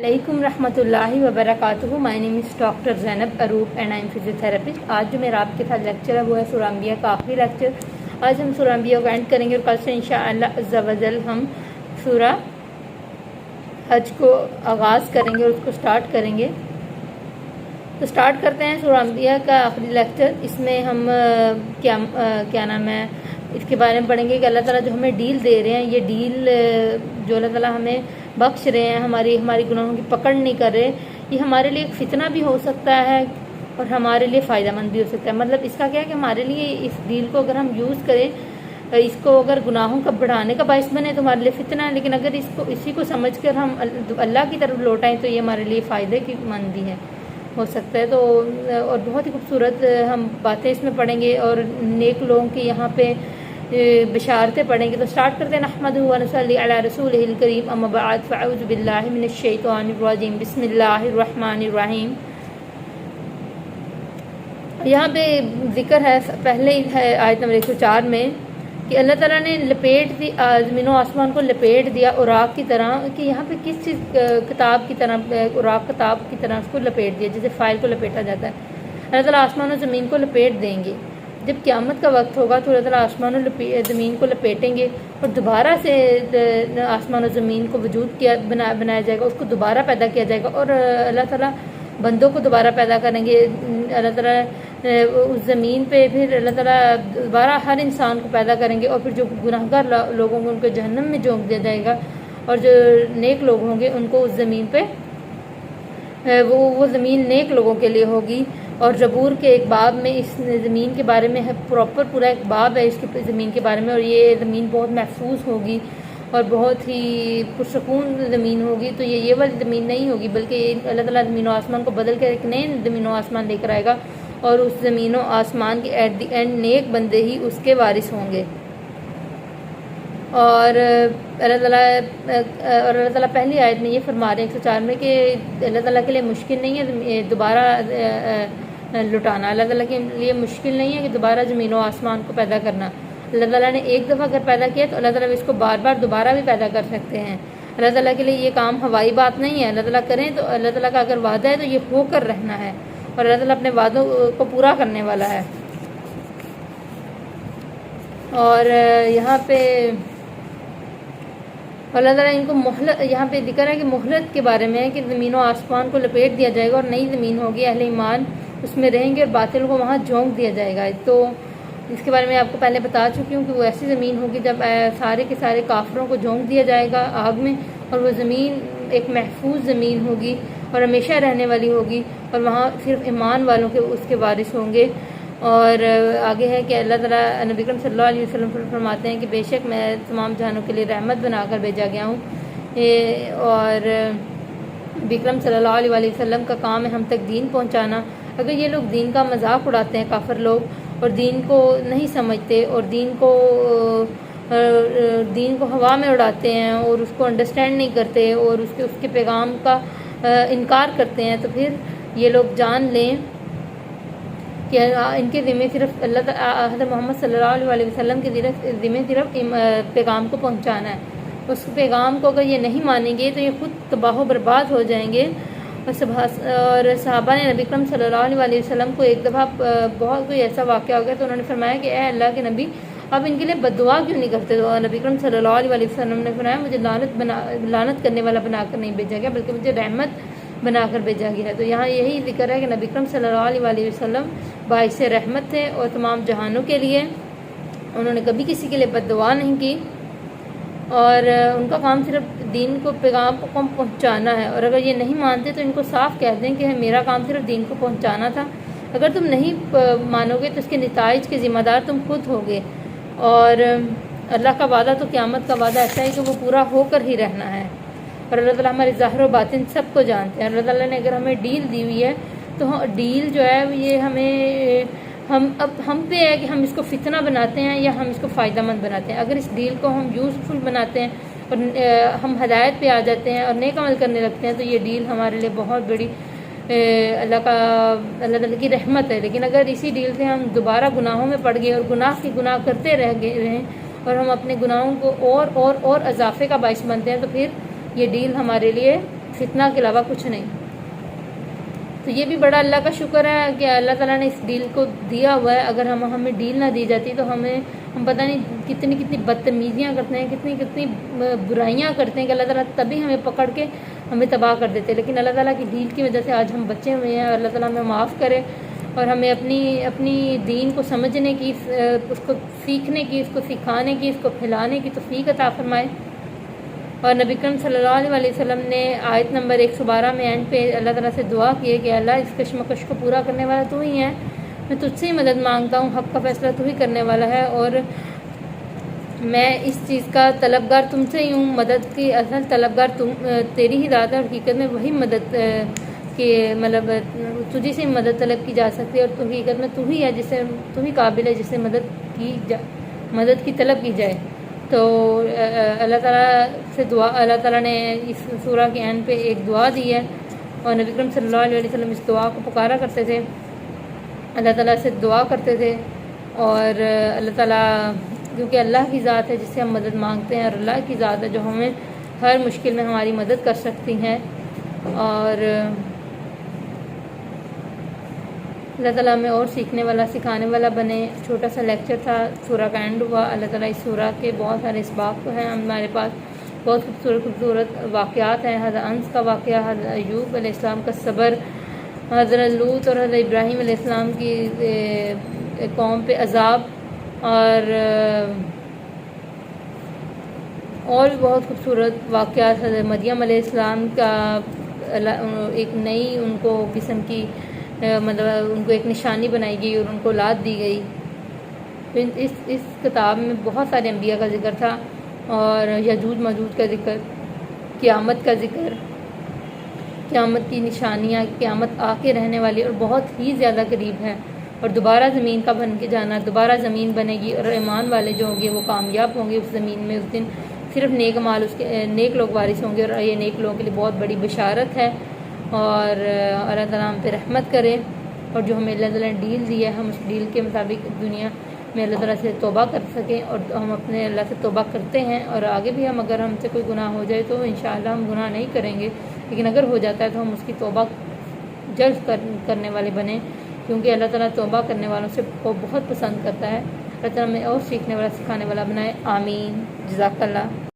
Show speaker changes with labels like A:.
A: अलैकुम रहमतुल्लाहि व बरकातुहू। My name is doctor Zainab Aroob and I am physiotherapist. आज जो मेरा आपके साथ लेक्चर है वो है सूरह अंबिया का आखिरी लेक्चर। आज हम सूरह अंबिया को एंड करेंगे और कल से इंशाअल्लाह अज़्ज़ा वजल हम सूरह हज को आगाज़ करेंगे और उसको स्टार्ट करेंगे। तो स्टार्ट करते हैं सूरह अंबिया का आखिरी लेक्चर। इसमें हम क्या नाम है इसके बारे में पढ़ेंगे कि अल्लाह ताला जो हमें डील दे रहे हैं, ये डील जो अल्लाह ताला हमें बख्श रहे हैं, हमारी गुनाहों की पकड़ नहीं कर रहे, ये हमारे लिए एक फितना भी हो सकता है और हमारे लिए फ़ायदा मंद भी हो सकता है। मतलब इसका क्या है कि हमारे लिए इस डील को अगर हम यूज़ करें, इसको अगर गुनाहों का बढ़ाने का बायस बने तो हमारे लिए फितना है, लेकिन अगर इसी को समझ कर हम अल्लाह की तरफ लौटाएँ तो ये हमारे लिए फ़ायदे की मंद ही है हो सकता है। तो और बहुत ही खूबसूरत हम बातें इसमें पढ़ेंगे और नेक लोगों की यहाँ पे बशारतें पढ़ेंगे। तो स्टार्ट करते हैं। नहमदुहु व नसल्ली अला रसूलिहिल करीम, अम्मा बअद, फ़अऊज़ु बिल्लाहि मिनश शैतानिर रजीम, बिस्मिल्लाहिर रहमानिर रहीम। यहाँ पे जिक्र है पहले ही है आयत नंबर 104 में कि अल्लाह ताला ने लपेट दी ज़मीन व आसमान को लपेट दिया उराक की तरह, कि यहाँ पे किस चीज़ किताब की तरह, उराक किताब की तरह उसको लपेट दिया जैसे फ़ाइल को लपेटा जाता है। अल्लाह ताला आसमान और ज़मीन को लपेट देंगे। जब क़यामत का वक्त होगा तो अल्लाह ताला आसमान और ज़मीन को लपेटेंगे और दोबारा से आसमान और ज़मीन को वजूद बनाया जाएगा, उसको दोबारा पैदा किया जाएगा और अल्लाह ताला बंदों को दोबारा पैदा करेंगे। अल्लाह ताला उस ज़मीन पे फिर अल्लाह ताला दोबारा हर इंसान को पैदा करेंगे और फिर जो गुनाहगार लोगों को उनको जहन्नम में झोंक दिया जाएगा और जो नेक लोग होंगे उनको उस ज़मीन पे वो ज़मीन नेक लोगों के लिए होगी। और ज़बूर के एक बाब में इस ज़मीन के बारे में है, प्रॉपर पूरा एक बाब है इसके ज़मीन के बारे में, और ये ज़मीन बहुत महफूज होगी और बहुत ही पुरसकून ज़मीन होगी। तो ये वाली ज़मीन नहीं होगी, बल्कि अल्लाह ताला ज़मीन और आसमान को बदल कर एक नए ज़मीन और आसमान लेकर आएगा और उस ज़मीन और आसमान के एट दी एंड नेक बंदे ही उसके वारिस होंगे। और अल्लाह ताला पहली आयत में ये फरमा रहे हैं 104 में कि अल्लाह ताला के लिए मुश्किल नहीं है दोबारा लुटाना। अल्लाह ताला के लिए मुश्किल नहीं है कि दोबारा ज़मीन और आसमान को पैदा करना। अल्लाह ताला ने एक दफ़ा अगर पैदा किया तो अल्लाह ताला इसको बार बार दोबारा भी पैदा कर सकते हैं। अल्लाह ताला के लिए ये काम हवाई बात नहीं है। अल्लाह ताला करें तो अल्लाह ताला का अगर वादा है तो ये होकर रहना है और अल्लाह ताला अपने वादों को पूरा करने वाला है। और यहाँ पे अल्लाह ताला इनको मोहलत, यहाँ पे जिक्र है कि मोहलत के बारे में है कि ज़मीन और आसमान को लपेट दिया जाएगा और नई ज़मीन होगी, अहले ईमान उसमें रहेंगे और बातिल को वहाँ झोंक दिया जाएगा। तो इसके बारे में आपको पहले बता चुकी हूँ कि वो ऐसी ज़मीन होगी जब सारे के सारे काफिरों को झोंक दिया जाएगा आग में, और वो ज़मीन एक महफूज ज़मीन होगी और हमेशा रहने वाली होगी और वहाँ सिर्फ ईमान वालों के उसके वारिस होंगे। और आगे है कि अल्लाह ताला नबी अकरम सल्लल्लाहु अलैहि वसल्लम फरमाते हैं कि बेशक मैं तमाम जहानों के लिए रहमत बनाकर भेजा गया हूँ। और नबी अकरम सल्लल्लाहु अलैहि वसल्लम का काम है हम तक दीन पहुँचाना। अगर ये लोग दीन का मजाक उड़ाते हैं, काफिर लोग, और दीन को नहीं समझते और दीन को हवा में उड़ाते हैं और उसको अंडरस्टैंड नहीं करते और उसके पैगाम का इनकार करते हैं, तो फिर ये लोग जान लें कि इनके ज़िम्मे सिर्फ हज़रत मोहम्मद सल्लल्लाहु अलैहि वसल्लम के ज़िम्मे सिर्फ पैगाम को पहुँचाना है। उस पैगाम को अगर ये नहीं मानेंगे तो ये खुद तबाह बर्बाद हो जाएंगे। और सहाबा ने नबी अकरम सल्लल्लाहु अलैहि वसल्लम को एक दफ़ा बहुत कोई ऐसा वाक़या हो गया तो उन्होंने फरमाया कि ए अल्लाह के नबी, आप इनके लिए बद्दुआ क्यों नहीं करते? तो नबी अकरम सल्लल्लाहु अलैहि वसल्लम ने फरमाया मुझे लानत करने वाला बनाकर नहीं भेजा गया, बल्कि मुझे रहमत बनाकर भेजा गया है। तो यहाँ यही जिक्र है कि नबी अकरम सल्लल्लाहु अलैहि वसल्लम बाइस रहमत थे और तमाम जहानों के लिए उन्होंने कभी किसी के लिए बद्दुआ नहीं की और उनका काम सिर्फ दीन को पैगाम को पहुँचाना है। और अगर ये नहीं मानते तो इनको साफ कह दें कि मेरा काम सिर्फ दीन को पहुँचाना था। अगर तुम नहीं मानोगे तो इसके नताइज के ज़िम्मेदार तुम खुद होगे। और अल्लाह का वादा तो क़यामत का वादा ऐसा है कि वो पूरा होकर ही रहना है। और अल्लाह ताला हमारे ज़ाहिर व बातिन सबको जानते हैं। अल्लाह ताला ने अगर हमें डील दी हुई है तो डील जो है ये हम पे है कि हम इसको फितना बनाते हैं या हम इसको फ़ायदा मंद बनाते हैं। अगर इस डील को हम यूज़फुल बनाते हैं और हम हदायत पे आ जाते हैं और नेक अमल करने लगते हैं तो ये डील हमारे लिए बहुत बड़ी अल्लाह ताला की रहमत है। लेकिन अगर इसी डील से हम दोबारा गुनाहों में पड़ गए और गुनाह करते रहें और हम अपने गुनाहों को और इजाफे का बाइस बनते हैं तो फिर ये डील हमारे लिए فتنہ کے علاوہ کچھ نہیں۔ تو یہ بھی بڑا اللہ کا شکر ہے کہ اللہ تعالیٰ نے اس ڈیل کو دیا ہوا ہے۔ اگر ہمیں ڈیل نہ دی جاتی تو ہم پتہ نہیں کتنی بدتمیزیاں کرتے ہیں، کتنی برائیاں کرتے ہیں کہ اللہ تعالیٰ تبھی ہمیں پکڑ کے ہمیں تباہ کر دیتے۔ لیکن اللہ تعالیٰ کی ڈیل کی وجہ سے آج ہم بچے ہوئے ہیں، اور اللہ تعالیٰ ہمیں معاف کرے اور ہمیں اپنی دین کو سمجھنے کی، اس کو سیکھنے کی، اس کو سکھانے کی، اس کو پھیلانے کی توفیق عطا فرمائے۔ اور نبی کریم صلی اللہ علیہ وسلم نے آیت نمبر 112 میں اینڈ پہ اللہ تعالیٰ سے دعا کی ہے کہ اللہ اس کشمکش کو پورا کرنے والا تو ہی ہے، میں تجھ سے ہی مدد مانگتا ہوں، حق کا فیصلہ تو ہی کرنے والا ہے، اور میں اس چیز کا طلبگار تم سے ہی ہوں، مدد کی اصل طلبگار تیری ہی ذات ہے، اور حقیقت میں وہی مدد کہ مطلب تجھی سے مدد طلب کی جا سکتی ہے، اور تو حقیقت میں تو ہی ہے جسے تو ہی قابل ہے جسے مدد کی طلب کی جائے۔ تو اللہ تعالیٰ سے دعا، اللہ تعالیٰ نے اس سورہ کے اینڈ پہ ایک دعا دی ہے، اور نبی کریم صلی اللہ علیہ وسلم اس دعا کو پکارا کرتے تھے، اللہ تعالیٰ سے دعا کرتے تھے، اور اللہ تعالیٰ کیونکہ اللہ کی ذات ہے جس سے ہم مدد مانگتے ہیں، اور اللہ کی ذات ہے جو ہمیں ہر مشکل میں ہماری مدد کر سکتی ہیں۔ اور اللہ تعالیٰ ہمیں اور سیکھنے والا، سکھانے والا بنے۔ چھوٹا سا لیکچر تھا، سورہ کا اینڈ ہوا۔ اللہ تعالیٰ اس سورہ کے بہت سارے اسباق ہیں، ہمارے پاس بہت خوبصورت واقعات ہیں، حضرت انس کا واقعہ، حضرت ایوب علیہ السلام کا صبر، حضرت لوط اور حضرت ابراہیم علیہ السلام کی قوم پہ عذاب، اور بھی بہت خوبصورت واقعات، حضرت مریم علیہ السلام کا ایک نئی ان کو قسم کی مطلب ان کو ایک نشانی بنائی گئی اور ان کو اولاد دی گئی۔ تو اس کتاب میں بہت سارے انبیاء کا ذکر تھا، اور یجوج ماجوج کا ذکر، قیامت کا ذکر، قیامت کی نشانیاں، قیامت آ کے رہنے والی اور بہت ہی زیادہ قریب ہے، اور دوبارہ زمین کا بن کے جانا، دوبارہ زمین بنے گی، اور ایمان والے جو ہوں گے وہ کامیاب ہوں گے اس زمین میں، اس دن صرف نیک مال اس کے نیک لوگ وارث ہوں گے، اور یہ نیک لوگوں کے لیے بہت بڑی بشارت ہے۔ اور اللہ تعالیٰ ہم پہ رحمت کرے، اور جو ہمیں اللہ تعالیٰ نے ڈیل دی ہے ہم اس ڈیل کے مطابق دنیا میں اللہ تعالیٰ سے توبہ کر سکیں، اور ہم اپنے اللہ سے توبہ کرتے ہیں، اور آگے بھی اگر ہم سے کوئی گناہ ہو جائے تو انشاءاللہ ہم گناہ نہیں کریں گے، لیکن اگر ہو جاتا ہے تو ہم اس کی توبہ جلد کرنے والے بنیں، کیونکہ اللہ تعالیٰ توبہ کرنے والوں سے بہت پسند کرتا ہے۔ اللہ تعالیٰ ہمیں اور سیکھنے والا، سکھانے والا بنائے، آمین، جزاک اللہ۔